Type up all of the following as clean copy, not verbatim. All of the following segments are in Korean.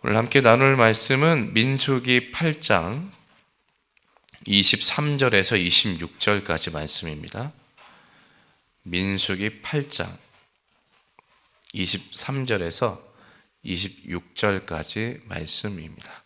오늘 함께 나눌 말씀은 민수기 8장 23절에서 26절까지 말씀입니다. 민수기 8장 23절에서 26절까지 말씀입니다.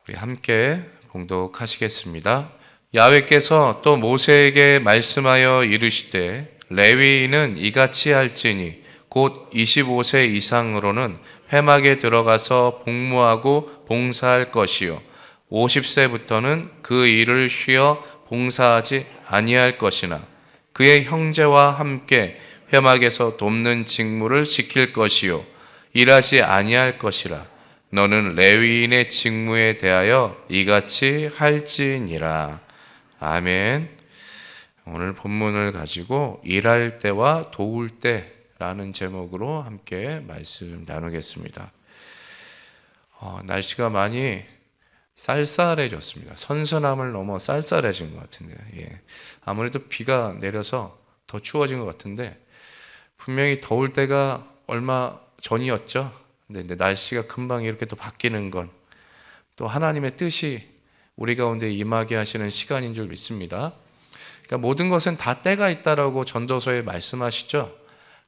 우리 함께 봉독하시겠습니다. 야훼께서 또 모세에게 말씀하여 이르시되 레위인은 이같이 할지니 곧 25세 이상으로는 회막에 들어가서 복무하고 봉사할 것이요 50세부터는 그 일을 쉬어 봉사하지 아니할 것이나 그의 형제와 함께 회막에서 돕는 직무를 지킬 것이요 일하지 아니할 것이라. 너는 레위인의 직무에 대하여 이같이 할지니라. 아멘. 오늘 본문을 가지고 일할 때와 도울 때라는 제목으로 함께 말씀 나누겠습니다. 날씨가 많이 쌀쌀해졌습니다. 선선함을 넘어 쌀쌀해진 것 같은데요. 아무래도 비가 내려서 더 추워진 것 같은데 분명히 더울 때가 얼마 전이었죠. 근데 날씨가 금방 이렇게 또 바뀌는 건 또 하나님의 뜻이 우리 가운데 임하게 하시는 시간인 줄 믿습니다. 그러니까 모든 것은 다 때가 있다라고 전도서에 말씀하시죠.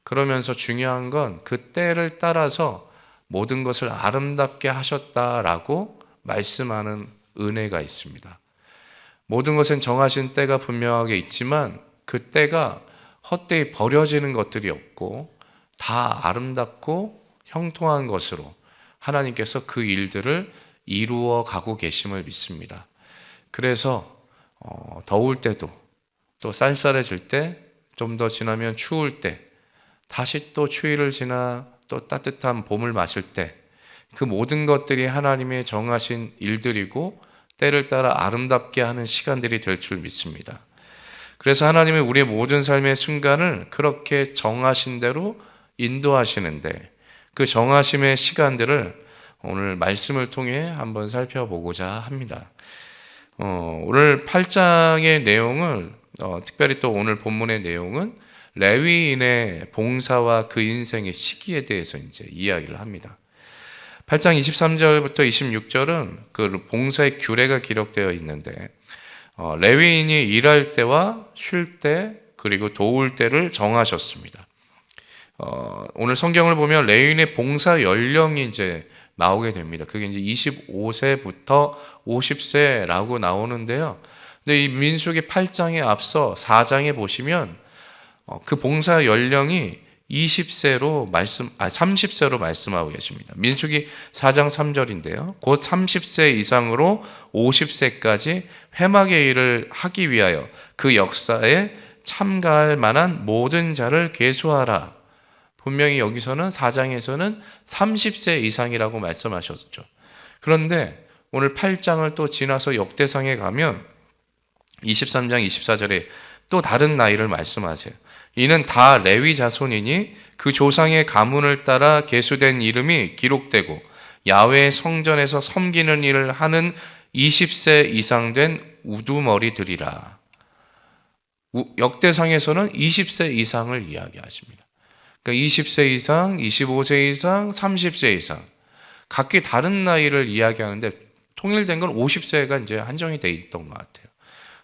그러면서 중요한 건 그 때를 따라서 모든 것을 아름답게 하셨다라고 말씀하는 은혜가 있습니다. 모든 것은 정하신 때가 분명하게 있지만 그 때가 헛되이 버려지는 것들이 없고 다 아름답고 형통한 것으로 하나님께서 그 일들을 이루어 가고 계심을 믿습니다. 그래서 더울 때도 또 쌀쌀해질 때, 좀 더 지나면 추울 때, 다시 또 추위를 지나 또 따뜻한 봄을 맞을 때, 그 모든 것들이 하나님의 정하신 일들이고 때를 따라 아름답게 하는 시간들이 될 줄 믿습니다. 그래서 하나님은 우리의 모든 삶의 순간을 그렇게 정하신 대로 인도하시는데 그 정하심의 시간들을 오늘 말씀을 통해 한번 살펴보고자 합니다. 오늘 8장의 내용을 특별히 또 오늘 본문의 내용은 레위인의 봉사와 그 인생의 시기에 대해서 이제 이야기를 합니다. 8장 23절부터 26절은 그 봉사의 규례가 기록되어 있는데 레위인이 일할 때와 쉴 때 그리고 도울 때를 정하셨습니다. 오늘 성경을 보면 레위인의 봉사 연령이 이제 나오게 됩니다. 그게 이제 25세부터 50세라고 나오는데요. 근데 이 민수기 8장에 앞서 4장에 보시면 그 봉사 연령이 30세로 말씀하고 계십니다. 민수기 4장 3절인데요. 곧 30세 이상으로 50세까지 회막의 일을 하기 위하여 그 역사에 참가할 만한 모든 자를 계수하라. 분명히 여기서는 4장에서는 30세 이상이라고 말씀하셨죠. 그런데 오늘 8장을 또 지나서 역대상에 가면 23장 24절에 또 다른 나이를 말씀하세요. 이는 다 레위 자손이니 그 조상의 가문을 따라 계수된 이름이 기록되고 야훼 성전에서 섬기는 일을 하는 20세 이상 된 우두머리들이라. 역대상에서는 20세 이상을 이야기하십니다. 그러니까 20세 이상, 25세 이상, 30세 이상 각기 다른 나이를 이야기하는데 통일된 건 50세가 이제 한정이 돼 있던 것 같아요.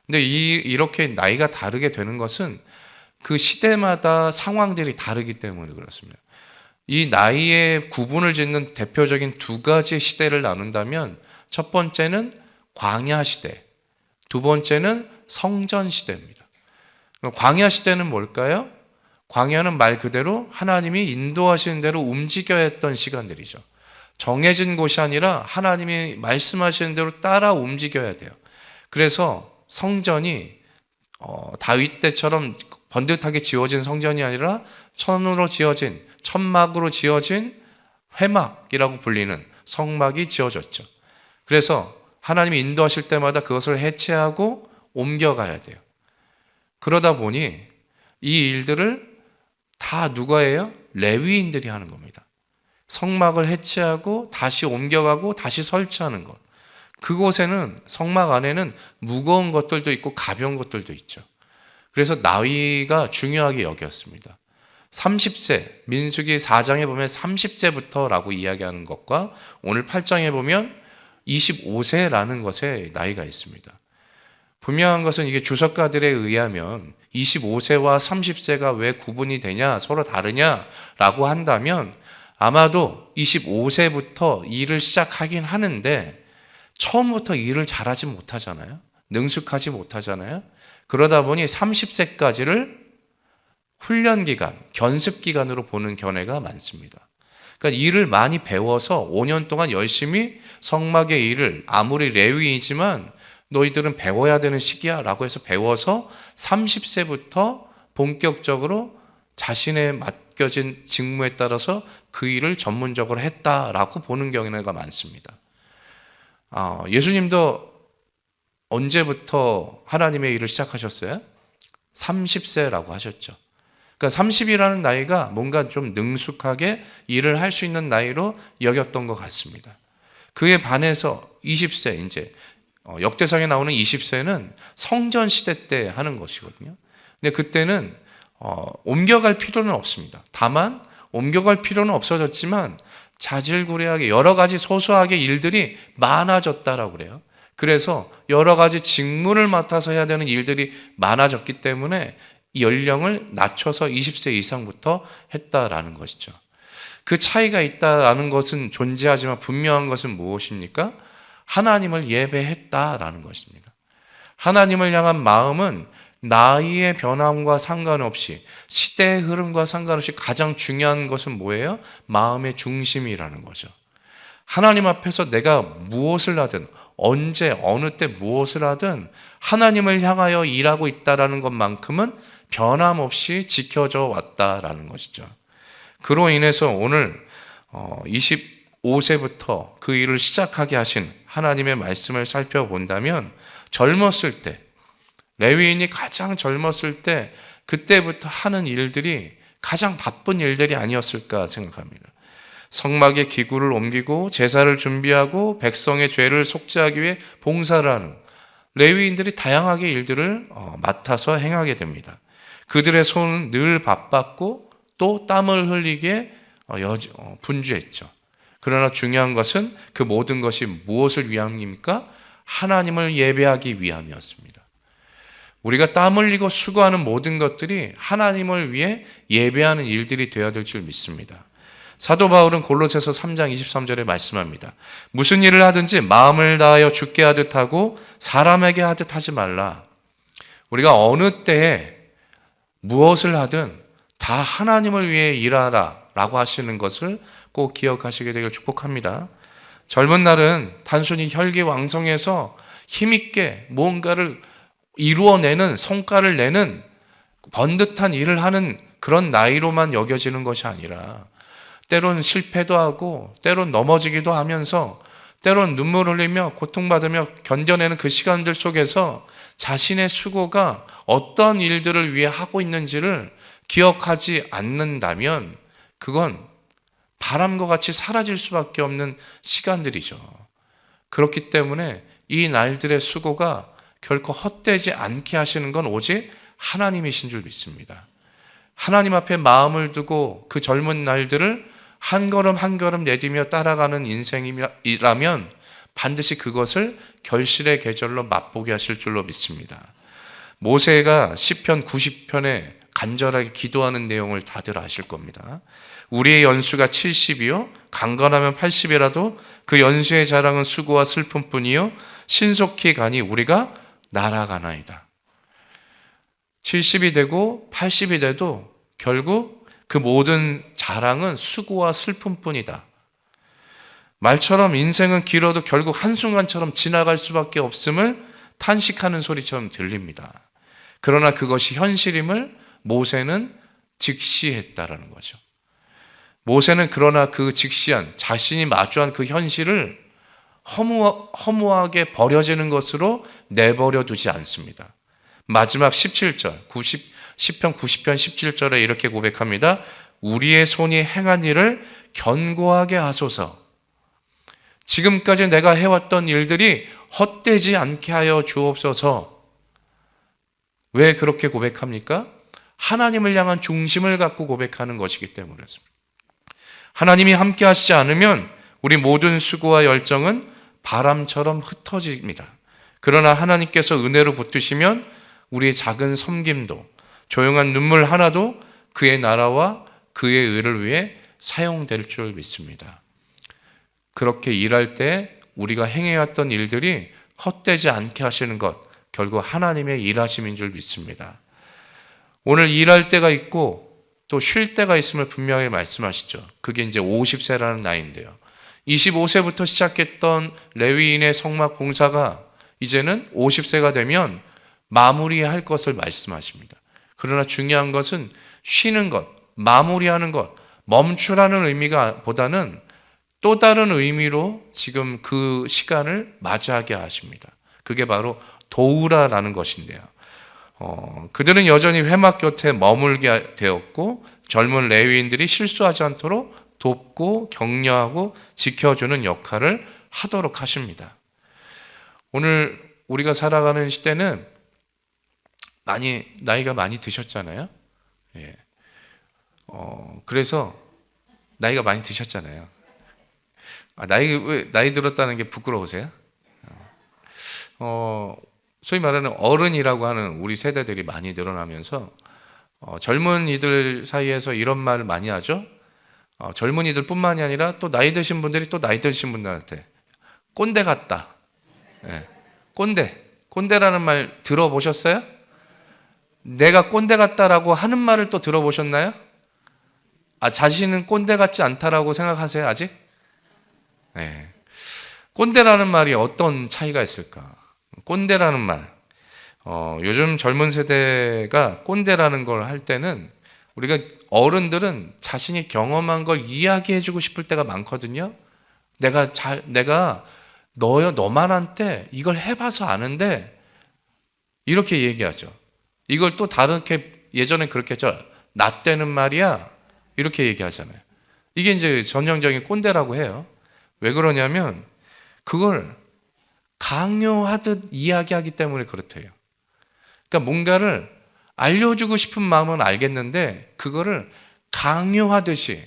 근데 이렇게 나이가 다르게 되는 것은 그 시대마다 상황들이 다르기 때문에 그렇습니다. 이 나이의 구분을 짓는 대표적인 두 가지 시대를 나눈다면 첫 번째는 광야 시대, 두 번째는 성전 시대입니다. 광야 시대는 뭘까요? 광야는 말 그대로 하나님이 인도하시는 대로 움직여야 했던 시간들이죠. 정해진 곳이 아니라 하나님이 말씀하시는 대로 따라 움직여야 돼요. 그래서 성전이 다윗 때처럼 번듯하게 지어진 성전이 아니라 천으로 지어진, 천막으로 지어진 회막이라고 불리는 성막이 지어졌죠. 그래서 하나님이 인도하실 때마다 그것을 해체하고 옮겨가야 돼요. 그러다 보니 이 일들을 다 누가 해요? 레위인들이 하는 겁니다. 성막을 해체하고 다시 옮겨가고 다시 설치하는 것. 그곳에는 성막 안에는 무거운 것들도 있고 가벼운 것들도 있죠. 그래서 나위가 중요하게 여겼습니다. 30세, 민수기 4장에 보면 30세부터라고 이야기하는 것과 오늘 8장에 보면 25세라는 것에 나이가 있습니다. 분명한 것은 이게 주석가들에 의하면 25세와 30세가 왜 구분이 되냐, 서로 다르냐라고 한다면 아마도 25세부터 일을 시작하긴 하는데 처음부터 일을 잘하지 못하잖아요. 능숙하지 못하잖아요. 그러다 보니 30세까지를 훈련 기간, 견습 기간으로 보는 견해가 많습니다. 그러니까 일을 많이 배워서 5년 동안 열심히 성막의 일을, 아무리 레위이지만 너희들은 배워야 되는 시기야 라고 해서 배워서 30세부터 본격적으로 자신의 맡겨진 직무에 따라서 그 일을 전문적으로 했다라고 보는 경우가 많습니다. 예수님도 언제부터 하나님의 일을 시작하셨어요? 30세라고 하셨죠. 그러니까 30이라는 나이가 뭔가 좀 능숙하게 일을 할 수 있는 나이로 여겼던 것 같습니다. 그에 반해서 20세, 이제 역대상에 나오는 20세는 성전 시대 때 하는 것이거든요. 근데 그때는 옮겨갈 필요는 없습니다. 다만 옮겨갈 필요는 없어졌지만 자질구레하게 여러 가지 소소하게 일들이 많아졌다라고 그래요. 그래서 여러 가지 직무를 맡아서 해야 되는 일들이 많아졌기 때문에 연령을 낮춰서 20세 이상부터 했다라는 것이죠. 그 차이가 있다라는 것은 존재하지만 분명한 것은 무엇입니까? 하나님을 예배했다라는 것입니다. 하나님을 향한 마음은 나이의 변함과 상관없이, 시대의 흐름과 상관없이 가장 중요한 것은 뭐예요? 마음의 중심이라는 거죠. 하나님 앞에서 내가 무엇을 하든, 언제 어느 때 무엇을 하든 하나님을 향하여 일하고 있다라는 것만큼은 변함없이 지켜져 왔다라는 것이죠. 그로 인해서 오늘 25세부터 그 일을 시작하게 하신 하나님의 말씀을 살펴본다면, 젊었을 때, 레위인이 가장 젊었을 때 그때부터 하는 일들이 가장 바쁜 일들이 아니었을까 생각합니다. 성막의 기구를 옮기고 제사를 준비하고 백성의 죄를 속죄하기 위해 봉사를 하는 레위인들이 다양하게 일들을 맡아서 행하게 됩니다. 그들의 손은 늘 바빴고 또 땀을 흘리게 분주했죠. 그러나 중요한 것은 그 모든 것이 무엇을 위함입니까? 하나님을 예배하기 위함이었습니다. 우리가 땀 흘리고 수고하는 모든 것들이 하나님을 위해 예배하는 일들이 되어야 될 줄 믿습니다. 사도 바울은 골로새서 3장 23절에 말씀합니다. 무슨 일을 하든지 마음을 다하여 주께 하듯 하고 사람에게 하듯 하지 말라. 우리가 어느 때에 무엇을 하든 다 하나님을 위해 일하라 라고 하시는 것을 꼭 기억하시게 되길 축복합니다. 젊은 날은 단순히 혈기왕성해서 힘있게 뭔가를 이루어내는, 성과를 내는 번듯한 일을 하는 그런 나이로만 여겨지는 것이 아니라 때론 실패도 하고 때론 넘어지기도 하면서 때론 눈물 흘리며 고통받으며 견뎌내는 그 시간들 속에서 자신의 수고가 어떤 일들을 위해 하고 있는지를 기억하지 않는다면 그건 바람과 같이 사라질 수밖에 없는 시간들이죠. 그렇기 때문에 이 날들의 수고가 결코 헛되지 않게 하시는 건 오직 하나님이신 줄 믿습니다. 하나님 앞에 마음을 두고 그 젊은 날들을 한 걸음 한 걸음 내디며 따라가는 인생이라면 반드시 그것을 결실의 계절로 맛보게 하실 줄로 믿습니다. 모세가 시편 90편에 간절하게 기도하는 내용을 다들 아실 겁니다. 우리의 연수가 70이요 강건하면 80이라도 그 연수의 자랑은 수고와 슬픔뿐이요 신속히 가니 우리가 날아가나이다. 70이 되고 80이 돼도 결국 그 모든 자랑은 수고와 슬픔뿐이다. 말처럼 인생은 길어도 결국 한순간처럼 지나갈 수밖에 없음을 탄식하는 소리처럼 들립니다. 그러나 그것이 현실임을 모세는 직시했다라는 거죠. 모세는 그러나 그 직시한, 자신이 마주한 그 현실을 허무하게 버려지는 것으로 내버려 두지 않습니다. 마지막 17절, 시편 90편 17절에 이렇게 고백합니다. 우리의 손이 행한 일을 견고하게 하소서. 지금까지 내가 해왔던 일들이 헛되지 않게 하여 주옵소서. 왜 그렇게 고백합니까? 하나님을 향한 중심을 갖고 고백하는 것이기 때문이었습니다. 하나님이 함께 하시지 않으면 우리 모든 수고와 열정은 바람처럼 흩어집니다. 그러나 하나님께서 은혜로 붙드시면 우리의 작은 섬김도, 조용한 눈물 하나도 그의 나라와 그의 의를 위해 사용될 줄 믿습니다. 그렇게 일할 때 우리가 행해왔던 일들이 헛되지 않게 하시는 것, 결국 하나님의 일하심인 줄 믿습니다. 오늘 일할 때가 있고 또 쉴 때가 있음을 분명히 말씀하시죠. 그게 이제 50세라는 나이인데요. 25세부터 시작했던 레위인의 성막 봉사가 이제는 50세가 되면 마무리할 것을 말씀하십니다. 그러나 중요한 것은 쉬는 것, 마무리하는 것, 멈추라는 의미가 보다는 또 다른 의미로 지금 그 시간을 맞이하게 하십니다. 그게 바로 도우라라는 것인데요. 그들은 여전히 회막 곁에 머물게 되었고 젊은 레위인들이 실수하지 않도록 돕고 격려하고 지켜주는 역할을 하도록 하십니다. 오늘 우리가 살아가는 시대는 나이가 많이 드셨잖아요. 예. 그래서 나이가 많이 드셨잖아요. 나이 들었다는 게 부끄러우세요? 소위 말하는 어른이라고 하는 우리 세대들이 많이 늘어나면서 젊은이들 사이에서 이런 말을 많이 하죠. 젊은이들 뿐만이 아니라 또 나이 드신 분들이 또 나이 드신 분들한테 꼰대 같다. 예. 꼰대라는 말 들어보셨어요? 내가 꼰대 같다라고 하는 말을 또 들어보셨나요? 자신은 꼰대 같지 않다라고 생각하세요, 아직? 예. 꼰대라는 말이 어떤 차이가 있을까? 꼰대라는 말. 요즘 젊은 세대가 꼰대라는 걸 할 때는 우리가 어른들은 자신이 경험한 걸 이야기해주고 싶을 때가 많거든요. 내가 너만한테 이걸 해봐서 아는데 이렇게 얘기하죠. 이걸 또 다르게 예전에 그렇게 했죠. 나 때는 말이야 이렇게 얘기하잖아요. 이게 이제 전형적인 꼰대라고 해요. 왜 그러냐면 그걸 강요하듯 이야기하기 때문에 그렇대요. 그러니까 뭔가를 알려주고 싶은 마음은 알겠는데 그거를 강요하듯이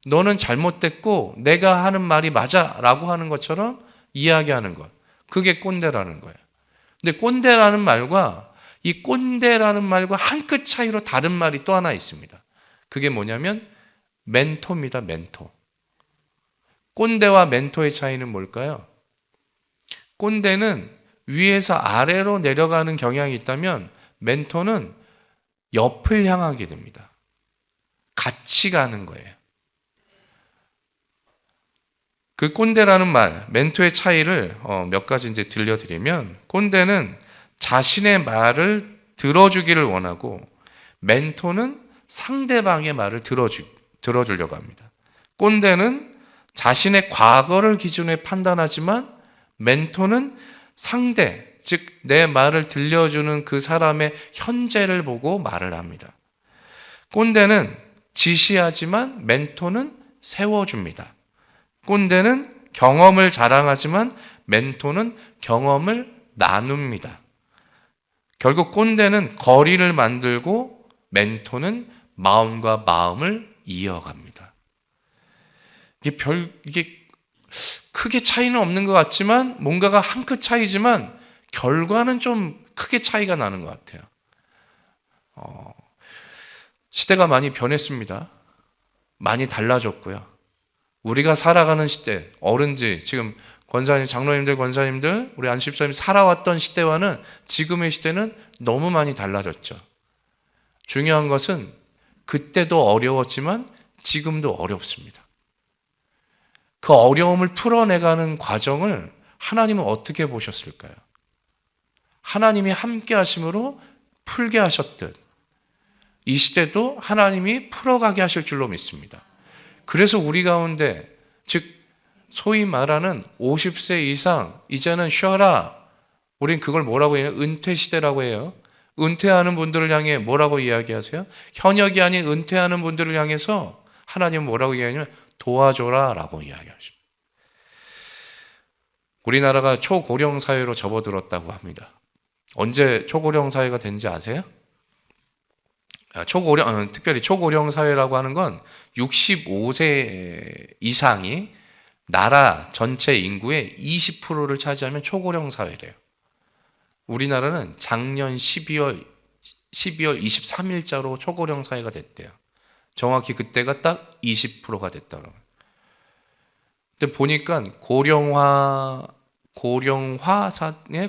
너는 잘못됐고 내가 하는 말이 맞아 라고 하는 것처럼 이야기하는 것. 그게 꼰대라는 거예요. 근데 꼰대라는 말과 이 꼰대라는 말과 한 끗 차이로 다른 말이 또 하나 있습니다. 그게 뭐냐면 멘토입니다. 멘토. 꼰대와 멘토의 차이는 뭘까요? 꼰대는 위에서 아래로 내려가는 경향이 있다면 멘토는 옆을 향하게 됩니다. 같이 가는 거예요. 그 꼰대라는 말, 멘토의 차이를 몇 가지 이제 들려드리면 꼰대는 자신의 말을 들어주기를 원하고 멘토는 상대방의 말을 들어주려고 합니다. 꼰대는 자신의 과거를 기준으로 판단하지만 멘토는 상대, 즉 내 말을 들려주는 그 사람의 현재를 보고 말을 합니다. 꼰대는 지시하지만 멘토는 세워줍니다. 꼰대는 경험을 자랑하지만 멘토는 경험을 나눕니다. 결국 꼰대는 거리를 만들고 멘토는 마음과 마음을 이어갑니다. 이게 크게 차이는 없는 것 같지만 뭔가가 한 끗 차이지만 결과는 좀 크게 차이가 나는 것 같아요. 시대가 많이 변했습니다. 많이 달라졌고요. 우리가 살아가는 시대, 어른지 지금 권사님, 장로님들, 권사님들, 우리 안십사님 살아왔던 시대와는 지금의 시대는 너무 많이 달라졌죠. 중요한 것은 그때도 어려웠지만 지금도 어렵습니다. 그 어려움을 풀어내가는 과정을 하나님은 어떻게 보셨을까요? 하나님이 함께 하심으로 풀게 하셨듯 이 시대도 하나님이 풀어가게 하실 줄로 믿습니다. 그래서 우리 가운데 즉 소위 말하는 50세 이상 이제는 쉬어라. 우린 그걸 뭐라고 해요? 은퇴 시대라고 해요. 은퇴하는 분들을 향해 뭐라고 이야기하세요? 현역이 아닌 은퇴하는 분들을 향해서 하나님은 뭐라고 이야기하냐면 도와줘라 라고 이야기하십니다. 우리나라가 초고령 사회로 접어들었다고 합니다. 언제 초고령 사회가 된지 아세요? 특별히 초고령 사회라고 하는 건 65세 이상이 나라 전체 인구의 20%를 차지하면 초고령 사회래요. 우리나라는 작년 12월 23일자로 초고령 사회가 됐대요. 정확히 그때가 딱 20%가 됐더라고요. 근데 보니까 고령사회,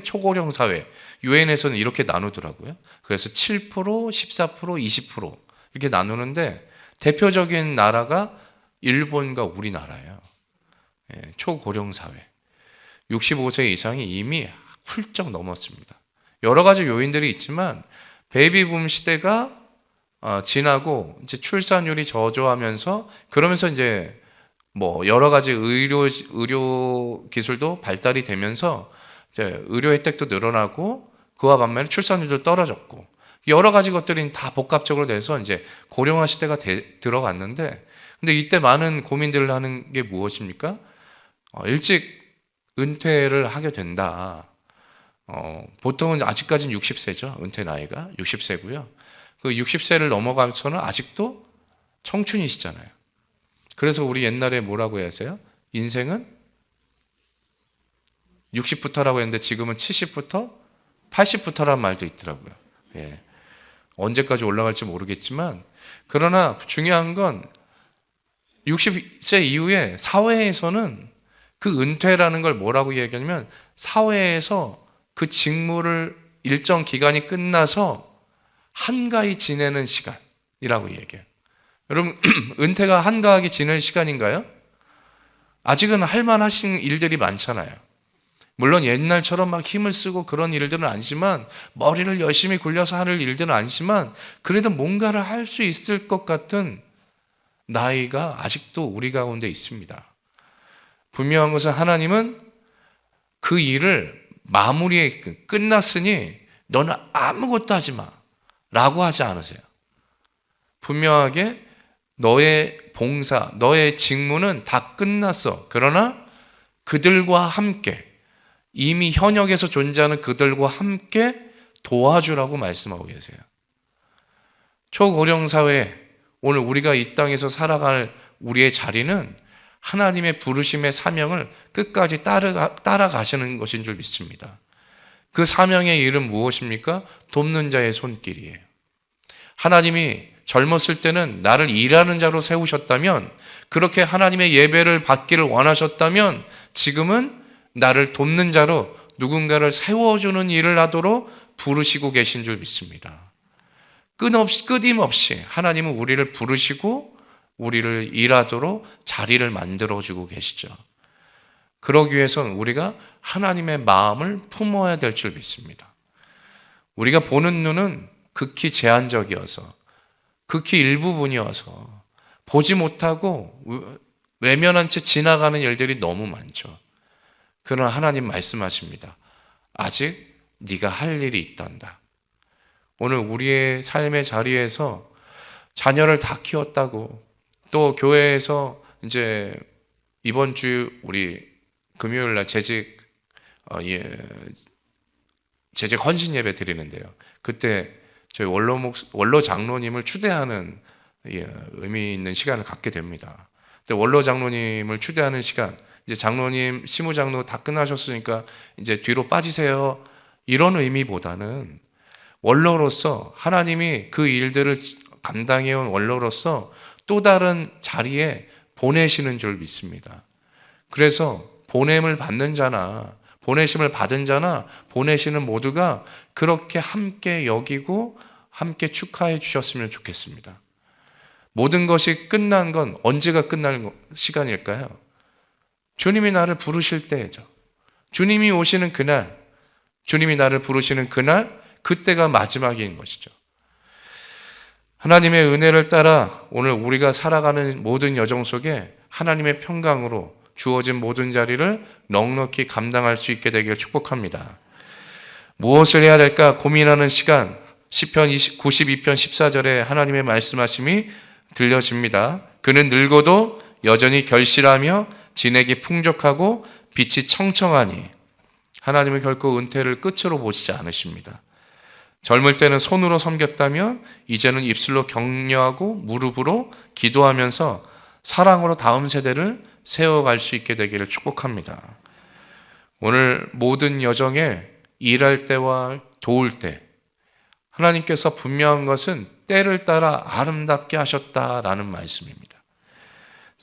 초고령사회, 유엔에서는 이렇게 나누더라고요. 그래서 7%, 14%, 20% 이렇게 나누는데 대표적인 나라가 일본과 우리나라예요. 초고령사회. 65세 이상이 이미 훌쩍 넘었습니다. 여러 가지 요인들이 있지만 베이비붐 시대가 지나고 이제 출산율이 저조하면서 그러면서 이제 뭐 여러 가지 의료 기술도 발달이 되면서 이제 의료 혜택도 늘어나고 그와 반면에 출산율도 떨어졌고 여러 가지 것들이 다 복합적으로 돼서 이제 고령화 시대가 들어갔는데 근데 이때 많은 고민들을 하는 게 무엇입니까? 일찍 은퇴를 하게 된다. 보통은 아직까지는 60세죠. 은퇴 나이가 60세고요. 그 60세를 넘어가서는 아직도 청춘이시잖아요. 그래서 우리 옛날에 뭐라고 했어요? 인생은 60부터라고 했는데 지금은 70부터 80부터란 말도 있더라고요. 예. 언제까지 올라갈지 모르겠지만 그러나 중요한 건 60세 이후에 사회에서는 그 은퇴라는 걸 뭐라고 얘기하냐면 사회에서 그 직무를 일정 기간이 끝나서 한가히 지내는 시간이라고 얘기해요. 여러분 은퇴가 한가하게 지내는 시간인가요? 아직은 할 만하신 일들이 많잖아요. 물론 옛날처럼 막 힘을 쓰고 그런 일들은 아니지만 머리를 열심히 굴려서 하는 일들은 아니지만 그래도 뭔가를 할 수 있을 것 같은 나이가 아직도 우리 가운데 있습니다. 분명한 것은 하나님은 그 일을 마무리에 끝났으니 너는 아무것도 하지 마 라고 하지 않으세요. 분명하게 너의 봉사, 너의 직무는 다 끝났어. 그러나 그들과 함께 이미 현역에서 존재하는 그들과 함께 도와주라고 말씀하고 계세요. 초고령 사회, 오늘 우리가 이 땅에서 살아갈 우리의 자리는 하나님의 부르심의 사명을 끝까지 따라가시는 것인 줄 믿습니다. 그 사명의 일은 무엇입니까? 돕는 자의 손길이에요. 하나님이 젊었을 때는 나를 일하는 자로 세우셨다면, 그렇게 하나님의 예배를 받기를 원하셨다면 지금은 나를 돕는 자로 누군가를 세워주는 일을 하도록 부르시고 계신 줄 믿습니다. 끊임없이 하나님은 우리를 부르시고 우리를 일하도록 자리를 만들어주고 계시죠. 그러기 위해서는 우리가 하나님의 마음을 품어야 될 줄 믿습니다. 우리가 보는 눈은 극히 제한적이어서 극히 일부분이어서 보지 못하고 외면한 채 지나가는 일들이 너무 많죠. 그러나 하나님 말씀하십니다. 아직 네가 할 일이 있단다. 오늘 우리의 삶의 자리에서 자녀를 다 키웠다고 또 교회에서 이제 이번 주 우리 금요일 날 재직 헌신 예배 드리는데요. 그때 저희 원로 장로님을 추대하는 의미 있는 시간을 갖게 됩니다. 근데 원로 장로님을 추대하는 시간, 이제 장로님, 시무 장로 다 끝나셨으니까 이제 뒤로 빠지세요. 이런 의미보다는 원로로서 하나님이 그 일들을 감당해온 원로로서 또 다른 자리에 보내시는 줄 믿습니다. 그래서 보냄을 받는 자나 보내심을 받은 자나 보내시는 모두가 그렇게 함께 여기고 함께 축하해 주셨으면 좋겠습니다. 모든 것이 끝난 건 언제가 끝날 시간일까요? 주님이 나를 부르실 때죠. 주님이 오시는 그날, 주님이 나를 부르시는 그날, 그때가 마지막인 것이죠. 하나님의 은혜를 따라 오늘 우리가 살아가는 모든 여정 속에 하나님의 평강으로 주어진 모든 자리를 넉넉히 감당할 수 있게 되길 축복합니다. 무엇을 해야 될까 고민하는 시간, 시편 92편 14절에 하나님의 말씀하심이 들려집니다. 그는 늙어도 여전히 결실하며 진액이 풍족하고 빛이 청청하니 하나님은 결코 은퇴를 끝으로 보시지 않으십니다. 젊을 때는 손으로 섬겼다면 이제는 입술로 격려하고 무릎으로 기도하면서 사랑으로 다음 세대를 세워갈 수 있게 되기를 축복합니다. 오늘 모든 여정에 일할 때와 도울 때 하나님께서 분명한 것은 때를 따라 아름답게 하셨다라는 말씀입니다.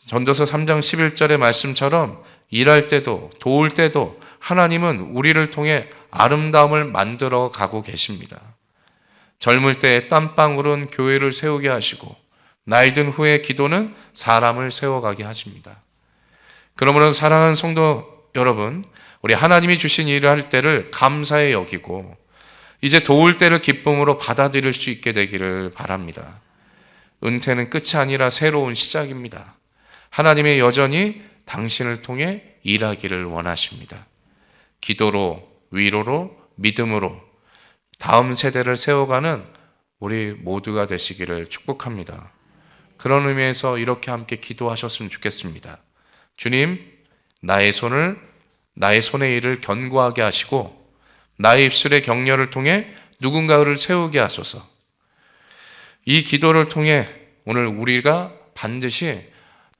전도서 3장 11절의 말씀처럼 일할 때도 도울 때도 하나님은 우리를 통해 아름다움을 만들어 가고 계십니다. 젊을 때의 땀방울은 교회를 세우게 하시고 나이 든 후의 기도는 사람을 세워가게 하십니다. 그러므로 사랑하는 성도 여러분, 우리 하나님이 주신 일을 할 때를 감사히 여기고 이제 도울 때를 기쁨으로 받아들일 수 있게 되기를 바랍니다. 은퇴는 끝이 아니라 새로운 시작입니다. 하나님의 여전히 당신을 통해 일하기를 원하십니다. 기도로, 위로로, 믿음으로 다음 세대를 세워가는 우리 모두가 되시기를 축복합니다. 그런 의미에서 이렇게 함께 기도하셨으면 좋겠습니다. 주님, 나의 손의 일을 견고하게 하시고 나의 입술의 격려를 통해 누군가를 세우게 하소서. 이 기도를 통해 오늘 우리가 반드시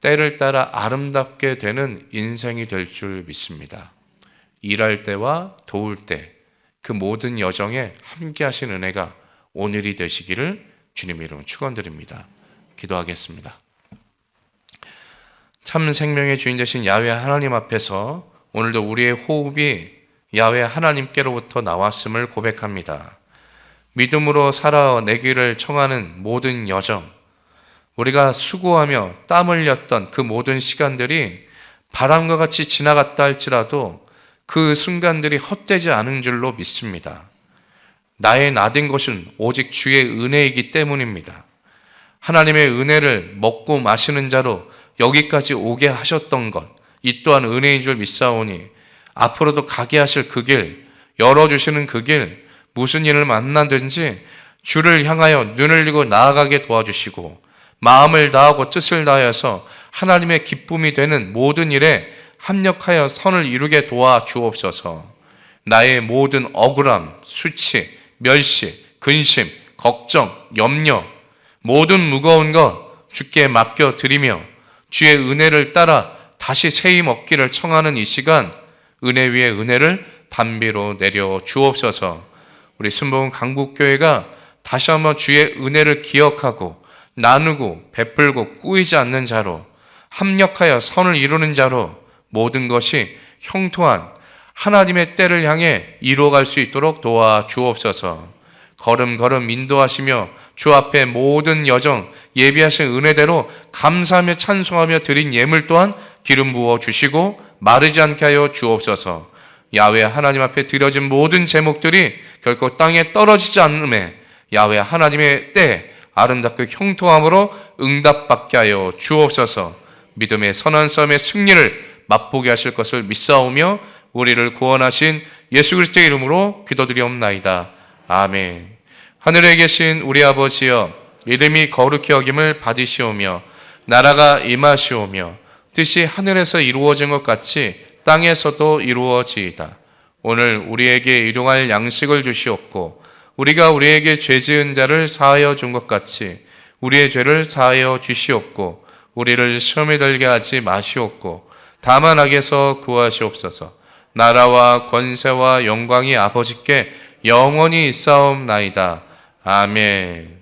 때를 따라 아름답게 되는 인생이 될 줄 믿습니다. 일할 때와 도울 때 그 모든 여정에 함께 하신 은혜가 오늘이 되시기를 주님의 이름으로 축원드립니다. 기도하겠습니다. 참 생명의 주인 되신 야훼 하나님 앞에서 오늘도 우리의 호흡이 야훼 하나님께로부터 나왔음을 고백합니다. 믿음으로 살아내기를 청하는 모든 여정, 우리가 수고하며 땀 흘렸던 그 모든 시간들이 바람과 같이 지나갔다 할지라도 그 순간들이 헛되지 않은 줄로 믿습니다. 나의 나된 것은 오직 주의 은혜이기 때문입니다. 하나님의 은혜를 먹고 마시는 자로 여기까지 오게 하셨던 것, 이 또한 은혜인 줄 믿사오니 앞으로도 가게 하실 그 길, 열어주시는 그 길, 무슨 일을 만나든지 주를 향하여 눈을 들고 나아가게 도와주시고 마음을 다하고 뜻을 다하여서 하나님의 기쁨이 되는 모든 일에 합력하여 선을 이루게 도와주옵소서. 나의 모든 억울함, 수치, 멸시, 근심, 걱정, 염려, 모든 무거운 것 주께 맡겨드리며 주의 은혜를 따라 다시 새힘 얻기를 청하는 이 시간 은혜 위에 은혜를 단비로 내려 주옵소서. 우리 순복음 강북교회가 다시 한번 주의 은혜를 기억하고 나누고 베풀고 꾸이지 않는 자로 합력하여 선을 이루는 자로 모든 것이 형통한 하나님의 때를 향해 이루어갈 수 있도록 도와주옵소서. 걸음걸음 인도하시며 주 앞에 모든 여정 예비하신 은혜대로 감사하며 찬송하며 드린 예물 또한 기름 부어 주시고 마르지 않게 하여 주옵소서. 야훼 하나님 앞에 드려진 모든 제목들이 결코 땅에 떨어지지 않음에 야훼 하나님의 때 아름답고 형통함으로 응답받게 하여 주옵소서. 믿음의 선한 싸움의 승리를 맛보게 하실 것을 믿사오며 우리를 구원하신 예수 그리스도의 이름으로 기도드리옵나이다. 아멘. 하늘에 계신 우리 아버지여, 이름이 거룩히 여김을 받으시오며 나라가 임하시오며 뜻이 하늘에서 이루어진 것 같이 땅에서도 이루어지이다. 오늘 우리에게 일용할 양식을 주시옵고 우리가 우리에게 죄 지은 자를 사하여 준 것 같이 우리의 죄를 사하여 주시옵고 우리를 시험에 들게 하지 마시옵고 다만 악에서 구하시옵소서. 나라와 권세와 영광이 아버지께 영원히 있사옵나이다. 아멘.